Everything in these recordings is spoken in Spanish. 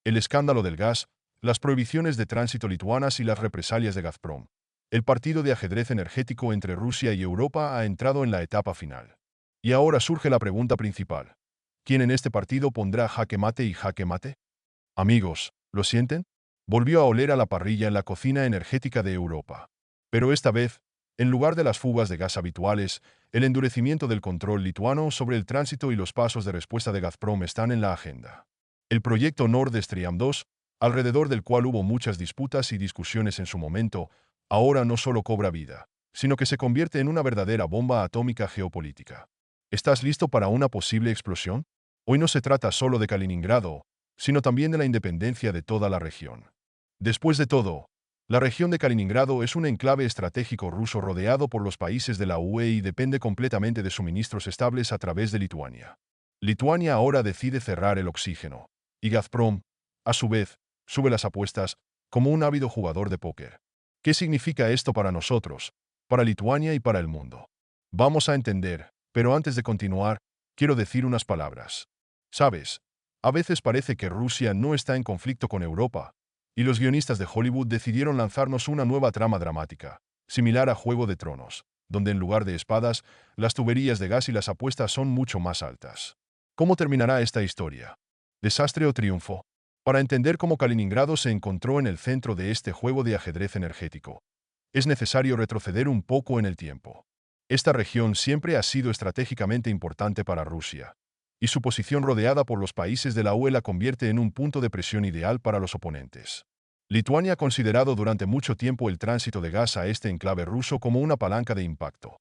El escándalo del gas, las prohibiciones de tránsito lituanas y las represalias de Gazprom. El partido de ajedrez energético entre Rusia y Europa ha entrado en la etapa final. Y ahora surge la pregunta principal. ¿Quién en este partido pondrá jaque mate y jaque mate? Amigos, ¿lo sienten? Volvió a oler a la parrilla en la cocina energética de Europa. Pero esta vez, en lugar de las fugas de gas habituales, el endurecimiento del control lituano sobre el tránsito y los pasos de respuesta de Gazprom están en la agenda. El proyecto Nord Stream 2, alrededor del cual hubo muchas disputas y discusiones en su momento, ahora no solo cobra vida, sino que se convierte en una verdadera bomba atómica geopolítica. ¿Estás listo para una posible explosión? Hoy no se trata solo de Kaliningrado, sino también de la independencia de toda la región. Después de todo, la región de Kaliningrado es un enclave estratégico ruso rodeado por los países de la UE y depende completamente de suministros estables a través de Lituania. Lituania ahora decide cerrar el oxígeno, y Gazprom, a su vez, sube las apuestas como un ávido jugador de póker. ¿Qué significa esto para nosotros, para Lituania y para el mundo? Vamos a entender, pero antes de continuar, quiero decir unas palabras. ¿Sabes? A veces parece que Rusia no está en conflicto con Europa, y los guionistas de Hollywood decidieron lanzarnos una nueva trama dramática, similar a Juego de Tronos, donde en lugar de espadas, las tuberías de gas y las apuestas son mucho más altas. ¿Cómo terminará esta historia? ¿Desastre o triunfo? Para entender cómo Kaliningrado se encontró en el centro de este juego de ajedrez energético, es necesario retroceder un poco en el tiempo. Esta región siempre ha sido estratégicamente importante para Rusia, y su posición rodeada por los países de la UE la convierte en un punto de presión ideal para los oponentes. Lituania ha considerado durante mucho tiempo el tránsito de gas a este enclave ruso como una palanca de impacto.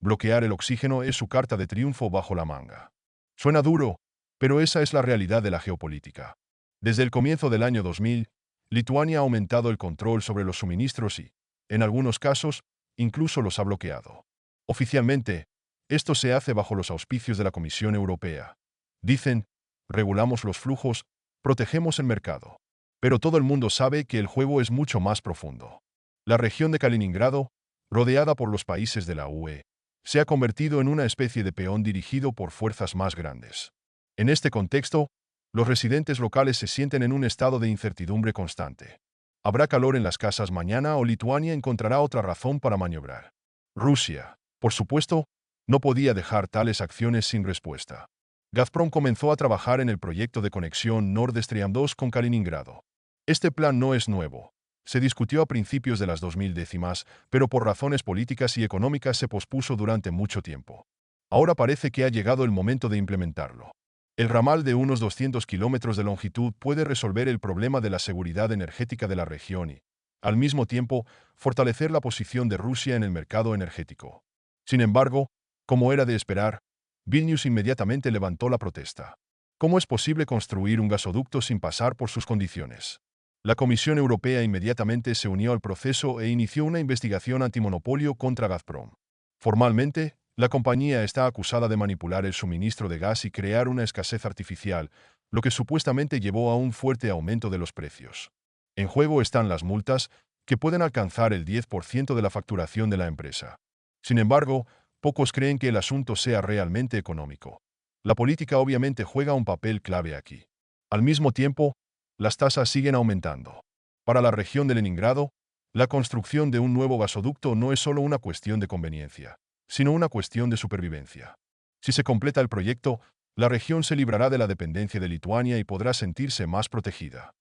Bloquear el oxígeno es su carta de triunfo bajo la manga. Suena duro, pero esa es la realidad de la geopolítica. Desde el comienzo del año 2000, Lituania ha aumentado el control sobre los suministros y, en algunos casos, incluso los ha bloqueado. Oficialmente, esto se hace bajo los auspicios de la Comisión Europea. Dicen, regulamos los flujos, protegemos el mercado. Pero todo el mundo sabe que el juego es mucho más profundo. La región de Kaliningrado, rodeada por los países de la UE, se ha convertido en una especie de peón dirigido por fuerzas más grandes. En este contexto, los residentes locales se sienten en un estado de incertidumbre constante. ¿Habrá calor en las casas mañana o Lituania encontrará otra razón para maniobrar? Rusia, por supuesto, no podía dejar tales acciones sin respuesta. Gazprom comenzó a trabajar en el proyecto de conexión Nord Stream 2 con Kaliningrado. Este plan no es nuevo. Se discutió a principios de las 2010, pero por razones políticas y económicas se pospuso durante mucho tiempo. Ahora parece que ha llegado el momento de implementarlo. El ramal de unos 200 kilómetros de longitud puede resolver el problema de la seguridad energética de la región y, al mismo tiempo, fortalecer la posición de Rusia en el mercado energético. Sin embargo, como era de esperar, Vilnius inmediatamente levantó la protesta. ¿Cómo es posible construir un gasoducto sin pasar por sus condiciones? La Comisión Europea inmediatamente se unió al proceso e inició una investigación antimonopolio contra Gazprom. Formalmente, la compañía está acusada de manipular el suministro de gas y crear una escasez artificial, lo que supuestamente llevó a un fuerte aumento de los precios. En juego están las multas, que pueden alcanzar el 10% de la facturación de la empresa. Sin embargo, pocos creen que el asunto sea realmente económico. La política obviamente juega un papel clave aquí. Al mismo tiempo, las tasas siguen aumentando. Para la región de Leningrado, la construcción de un nuevo gasoducto no es solo una cuestión de conveniencia, sino una cuestión de supervivencia. Si se completa el proyecto, la región se librará de la dependencia de Lituania y podrá sentirse más protegida.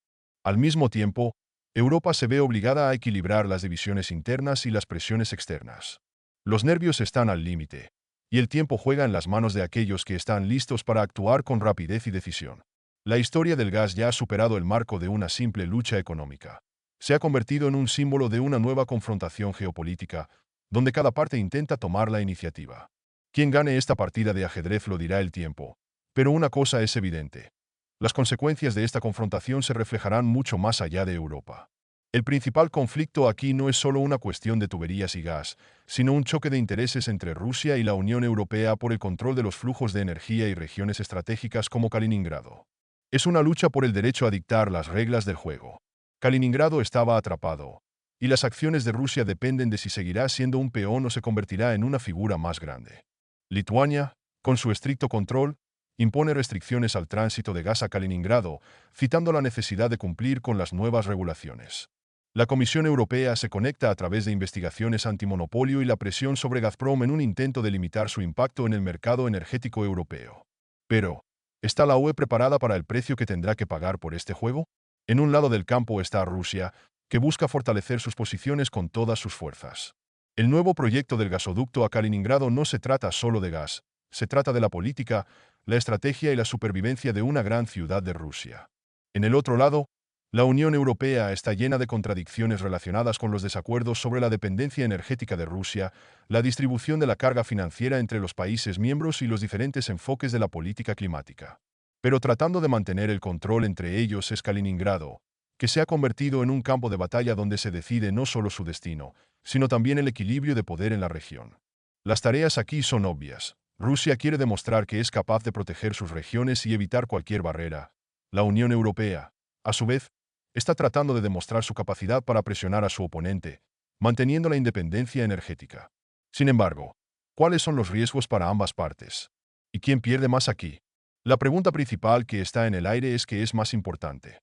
Al mismo tiempo, Europa se ve obligada a equilibrar las divisiones internas y las presiones externas. Los nervios están al límite, y el tiempo juega en las manos de aquellos que están listos para actuar con rapidez y decisión. La historia del gas ya ha superado el marco de una simple lucha económica. Se ha convertido en un símbolo de una nueva confrontación geopolítica, donde cada parte intenta tomar la iniciativa. Quien gane esta partida de ajedrez lo dirá el tiempo, pero una cosa es evidente. Las consecuencias de esta confrontación se reflejarán mucho más allá de Europa. El principal conflicto aquí no es solo una cuestión de tuberías y gas, sino un choque de intereses entre Rusia y la Unión Europea por el control de los flujos de energía y regiones estratégicas como Kaliningrado. Es una lucha por el derecho a dictar las reglas del juego. Kaliningrado estaba atrapado, y las acciones de Rusia dependen de si seguirá siendo un peón o se convertirá en una figura más grande. Lituania, con su estricto control, impone restricciones al tránsito de gas a Kaliningrado, citando la necesidad de cumplir con las nuevas regulaciones. La Comisión Europea se conecta a través de investigaciones antimonopolio y la presión sobre Gazprom en un intento de limitar su impacto en el mercado energético europeo. Pero, ¿está la UE preparada para el precio que tendrá que pagar por este juego? En un lado del campo está Rusia, que busca fortalecer sus posiciones con todas sus fuerzas. El nuevo proyecto del gasoducto a Kaliningrado no se trata solo de gas, se trata de la política, la estrategia y la supervivencia de una gran ciudad de Rusia. En el otro lado, la Unión Europea está llena de contradicciones relacionadas con los desacuerdos sobre la dependencia energética de Rusia, la distribución de la carga financiera entre los países miembros y los diferentes enfoques de la política climática. Pero tratando de mantener el control entre ellos es Kaliningrado, que se ha convertido en un campo de batalla donde se decide no solo su destino, sino también el equilibrio de poder en la región. Las tareas aquí son obvias. Rusia quiere demostrar que es capaz de proteger sus regiones y evitar cualquier barrera. La Unión Europea, a su vez, está tratando de demostrar su capacidad para presionar a su oponente, manteniendo la independencia energética. Sin embargo, ¿cuáles son los riesgos para ambas partes? ¿Y quién pierde más aquí? La pregunta principal que está en el aire es ¿qué es más importante?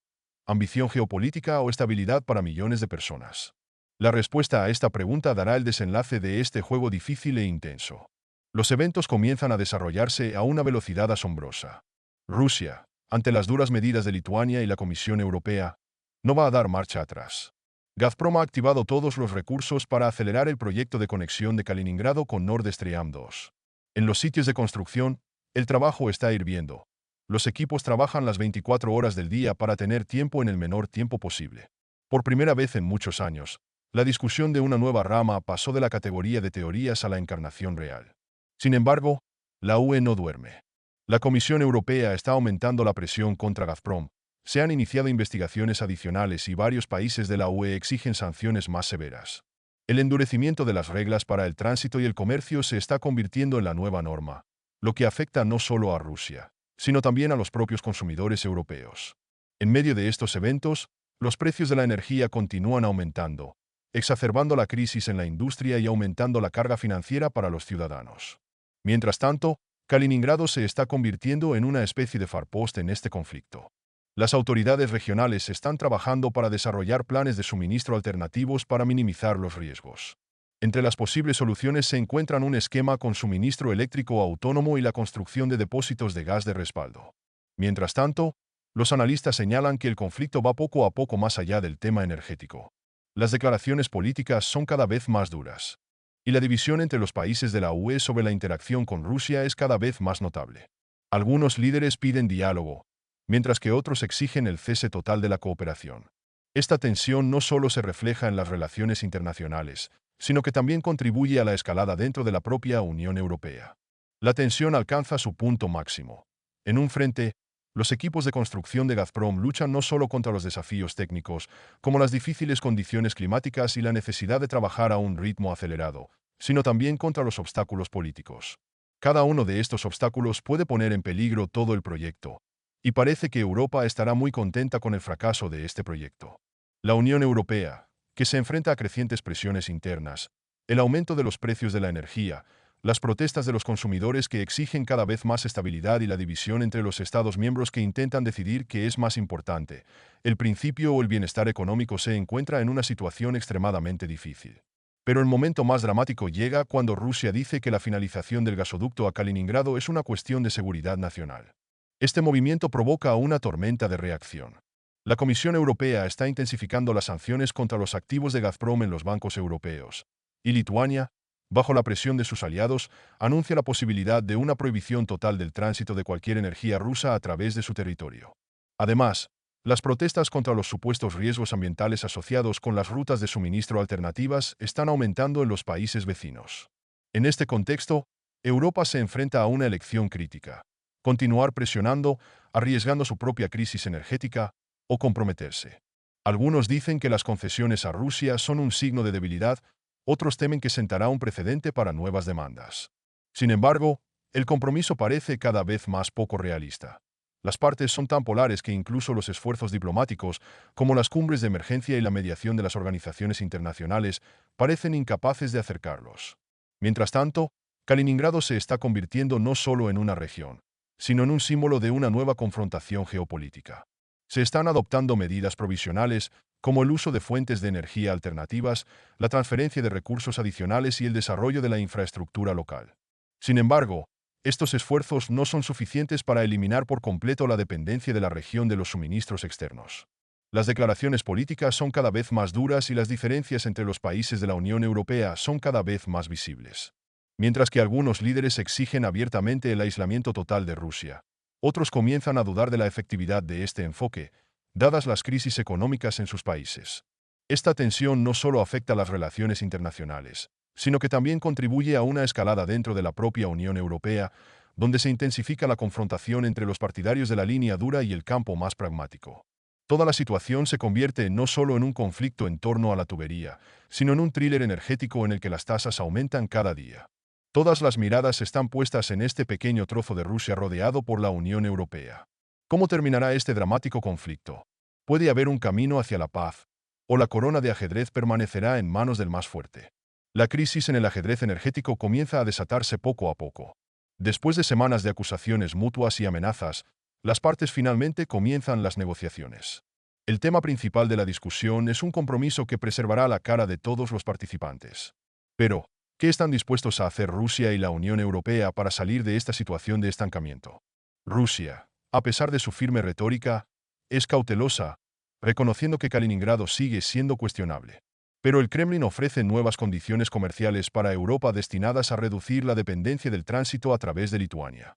¿Ambición geopolítica o estabilidad para millones de personas? La respuesta a esta pregunta dará el desenlace de este juego difícil e intenso. Los eventos comienzan a desarrollarse a una velocidad asombrosa. Rusia, ante las duras medidas de Lituania y la Comisión Europea, no va a dar marcha atrás. Gazprom ha activado todos los recursos para acelerar el proyecto de conexión de Kaliningrado con Nord Stream 2. En los sitios de construcción, el trabajo está hirviendo. Los equipos trabajan las 24 horas del día para tener tiempo en el menor tiempo posible. Por primera vez en muchos años, la discusión de una nueva rama pasó de la categoría de teorías a la encarnación real. Sin embargo, la UE no duerme. La Comisión Europea está aumentando la presión contra Gazprom. Se han iniciado investigaciones adicionales y varios países de la UE exigen sanciones más severas. El endurecimiento de las reglas para el tránsito y el comercio se está convirtiendo en la nueva norma, lo que afecta no solo a Rusia, sino también a los propios consumidores europeos. En medio de estos eventos, los precios de la energía continúan aumentando, exacerbando la crisis en la industria y aumentando la carga financiera para los ciudadanos. Mientras tanto, Kaliningrado se está convirtiendo en una especie de farpost en este conflicto. Las autoridades regionales están trabajando para desarrollar planes de suministro alternativos para minimizar los riesgos. Entre las posibles soluciones se encuentran un esquema con suministro eléctrico autónomo y la construcción de depósitos de gas de respaldo. Mientras tanto, los analistas señalan que el conflicto va poco a poco más allá del tema energético. Las declaraciones políticas son cada vez más duras. Y la división entre los países de la UE sobre la interacción con Rusia es cada vez más notable. Algunos líderes piden diálogo, mientras que otros exigen el cese total de la cooperación. Esta tensión no solo se refleja en las relaciones internacionales, sino que también contribuye a la escalada dentro de la propia Unión Europea. La tensión alcanza su punto máximo. En un frente, los equipos de construcción de Gazprom luchan no solo contra los desafíos técnicos, como las difíciles condiciones climáticas y la necesidad de trabajar a un ritmo acelerado, sino también contra los obstáculos políticos. Cada uno de estos obstáculos puede poner en peligro todo el proyecto, y parece que Europa estará muy contenta con el fracaso de este proyecto. La Unión Europea, que se enfrenta a crecientes presiones internas, el aumento de los precios de la energía, las protestas de los consumidores que exigen cada vez más estabilidad y la división entre los Estados miembros que intentan decidir qué es más importante, el principio o el bienestar económico se encuentra en una situación extremadamente difícil. Pero el momento más dramático llega cuando Rusia dice que la finalización del gasoducto a Kaliningrado es una cuestión de seguridad nacional. Este movimiento provoca una tormenta de reacción. La Comisión Europea está intensificando las sanciones contra los activos de Gazprom en los bancos europeos, y Lituania, bajo la presión de sus aliados, anuncia la posibilidad de una prohibición total del tránsito de cualquier energía rusa a través de su territorio. Además, las protestas contra los supuestos riesgos ambientales asociados con las rutas de suministro alternativas están aumentando en los países vecinos. En este contexto, Europa se enfrenta a una elección crítica: continuar presionando, arriesgando su propia crisis energética, o comprometerse. Algunos dicen que las concesiones a Rusia son un signo de debilidad, otros temen que sentará un precedente para nuevas demandas. Sin embargo, el compromiso parece cada vez más poco realista. Las partes son tan polares que incluso los esfuerzos diplomáticos, como las cumbres de emergencia y la mediación de las organizaciones internacionales, parecen incapaces de acercarlos. Mientras tanto, Kaliningrado se está convirtiendo no solo en una región, sino en un símbolo de una nueva confrontación geopolítica. Se están adoptando medidas provisionales, como el uso de fuentes de energía alternativas, la transferencia de recursos adicionales y el desarrollo de la infraestructura local. Sin embargo, estos esfuerzos no son suficientes para eliminar por completo la dependencia de la región de los suministros externos. Las declaraciones políticas son cada vez más duras y las diferencias entre los países de la Unión Europea son cada vez más visibles. Mientras que algunos líderes exigen abiertamente el aislamiento total de Rusia, otros comienzan a dudar de la efectividad de este enfoque, dadas las crisis económicas en sus países. Esta tensión no solo afecta las relaciones internacionales, sino que también contribuye a una escalada dentro de la propia Unión Europea, donde se intensifica la confrontación entre los partidarios de la línea dura y el campo más pragmático. Toda la situación se convierte no solo en un conflicto en torno a la tubería, sino en un thriller energético en el que las tasas aumentan cada día. Todas las miradas están puestas en este pequeño trozo de Rusia rodeado por la Unión Europea. ¿Cómo terminará este dramático conflicto? ¿Puede haber un camino hacia la paz? ¿O la corona de ajedrez permanecerá en manos del más fuerte? La crisis en el ajedrez energético comienza a desatarse poco a poco. Después de semanas de acusaciones mutuas y amenazas, las partes finalmente comienzan las negociaciones. El tema principal de la discusión es un compromiso que preservará la cara de todos los participantes. Pero, ¿qué están dispuestos a hacer Rusia y la Unión Europea para salir de esta situación de estancamiento? Rusia, a pesar de su firme retórica, es cautelosa, reconociendo que Kaliningrado sigue siendo cuestionable. Pero el Kremlin ofrece nuevas condiciones comerciales para Europa destinadas a reducir la dependencia del tránsito a través de Lituania.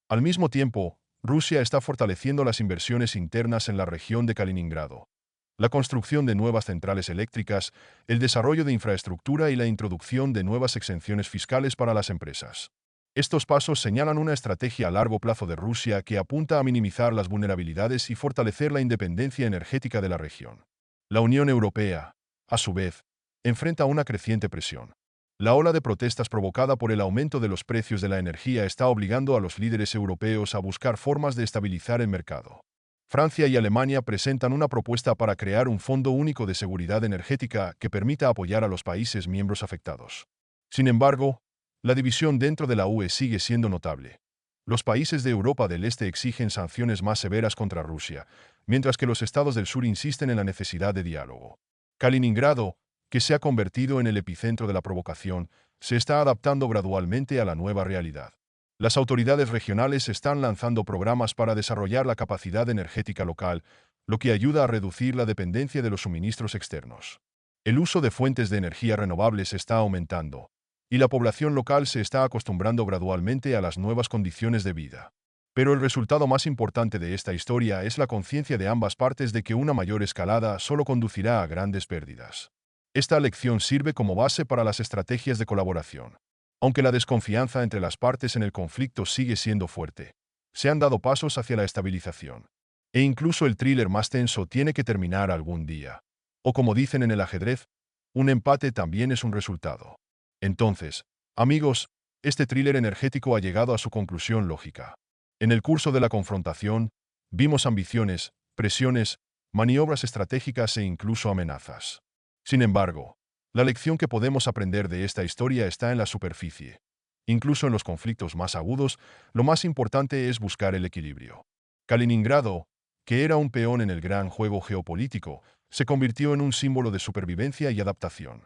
Al mismo tiempo, Rusia está fortaleciendo las inversiones internas en la región de Kaliningrado. La construcción de nuevas centrales eléctricas, el desarrollo de infraestructura y la introducción de nuevas exenciones fiscales para las empresas. Estos pasos señalan una estrategia a largo plazo de Rusia que apunta a minimizar las vulnerabilidades y fortalecer la independencia energética de la región. La Unión Europea, a su vez, enfrenta una creciente presión. La ola de protestas provocada por el aumento de los precios de la energía está obligando a los líderes europeos a buscar formas de estabilizar el mercado. Francia y Alemania presentan una propuesta para crear un fondo único de seguridad energética que permita apoyar a los países miembros afectados. Sin embargo, la división dentro de la UE sigue siendo notable. Los países de Europa del Este exigen sanciones más severas contra Rusia, mientras que los estados del sur insisten en la necesidad de diálogo. Kaliningrado, que se ha convertido en el epicentro de la provocación, se está adaptando gradualmente a la nueva realidad. Las autoridades regionales están lanzando programas para desarrollar la capacidad energética local, lo que ayuda a reducir la dependencia de los suministros externos. El uso de fuentes de energía renovables está aumentando, y la población local se está acostumbrando gradualmente a las nuevas condiciones de vida. Pero el resultado más importante de esta historia es la conciencia de ambas partes de que una mayor escalada solo conducirá a grandes pérdidas. Esta lección sirve como base para las estrategias de colaboración. Aunque la desconfianza entre las partes en el conflicto sigue siendo fuerte, se han dado pasos hacia la estabilización. E incluso el thriller más tenso tiene que terminar algún día. O como dicen en el ajedrez, un empate también es un resultado. Entonces, amigos, este thriller energético ha llegado a su conclusión lógica. En el curso de la confrontación, vimos ambiciones, presiones, maniobras estratégicas e incluso amenazas. Sin embargo, la lección que podemos aprender de esta historia está en la superficie. Incluso en los conflictos más agudos, lo más importante es buscar el equilibrio. Kaliningrado, que era un peón en el gran juego geopolítico, se convirtió en un símbolo de supervivencia y adaptación.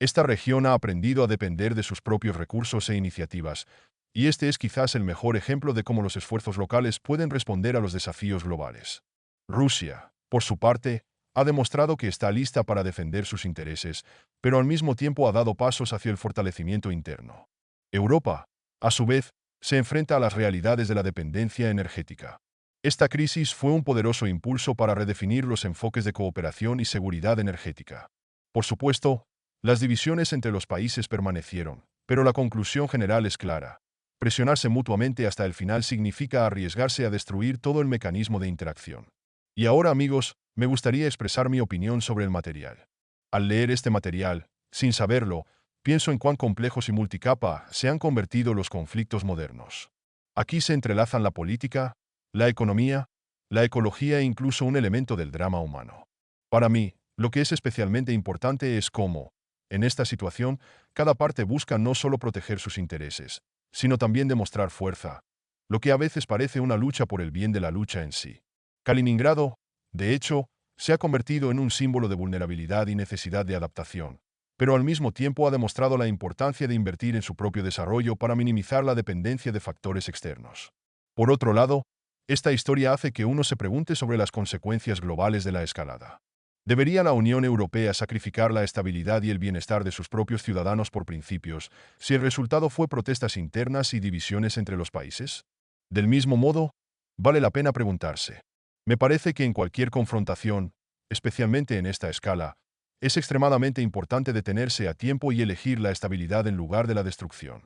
Esta región ha aprendido a depender de sus propios recursos e iniciativas, y este es quizás el mejor ejemplo de cómo los esfuerzos locales pueden responder a los desafíos globales. Rusia, por su parte, ha demostrado que está lista para defender sus intereses, pero al mismo tiempo ha dado pasos hacia el fortalecimiento interno. Europa, a su vez, se enfrenta a las realidades de la dependencia energética. Esta crisis fue un poderoso impulso para redefinir los enfoques de cooperación y seguridad energética. Por supuesto, las divisiones entre los países permanecieron, pero la conclusión general es clara. Presionarse mutuamente hasta el final significa arriesgarse a destruir todo el mecanismo de interacción. Y ahora, amigos, me gustaría expresar mi opinión sobre el material. Al leer este material, sin saberlo, pienso en cuán complejos y multicapa se han convertido los conflictos modernos. Aquí se entrelazan la política, la economía, la ecología e incluso un elemento del drama humano. Para mí, lo que es especialmente importante es cómo, en esta situación, cada parte busca no solo proteger sus intereses, sino también demostrar fuerza, lo que a veces parece una lucha por el bien de la lucha en sí. Kaliningrado, de hecho, se ha convertido en un símbolo de vulnerabilidad y necesidad de adaptación, pero al mismo tiempo ha demostrado la importancia de invertir en su propio desarrollo para minimizar la dependencia de factores externos. Por otro lado, esta historia hace que uno se pregunte sobre las consecuencias globales de la escalada. ¿Debería la Unión Europea sacrificar la estabilidad y el bienestar de sus propios ciudadanos por principios si el resultado fue protestas internas y divisiones entre los países? Del mismo modo, vale la pena preguntarse. Me parece que en cualquier confrontación, especialmente en esta escala, es extremadamente importante detenerse a tiempo y elegir la estabilidad en lugar de la destrucción.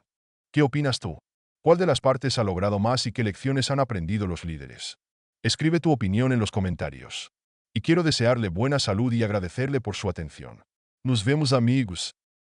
¿Qué opinas tú? ¿Cuál de las partes ha logrado más y qué lecciones han aprendido los líderes? Escribe tu opinión en los comentarios. Y quiero desearle buena salud y agradecerle por su atención. Nos vemos, amigos.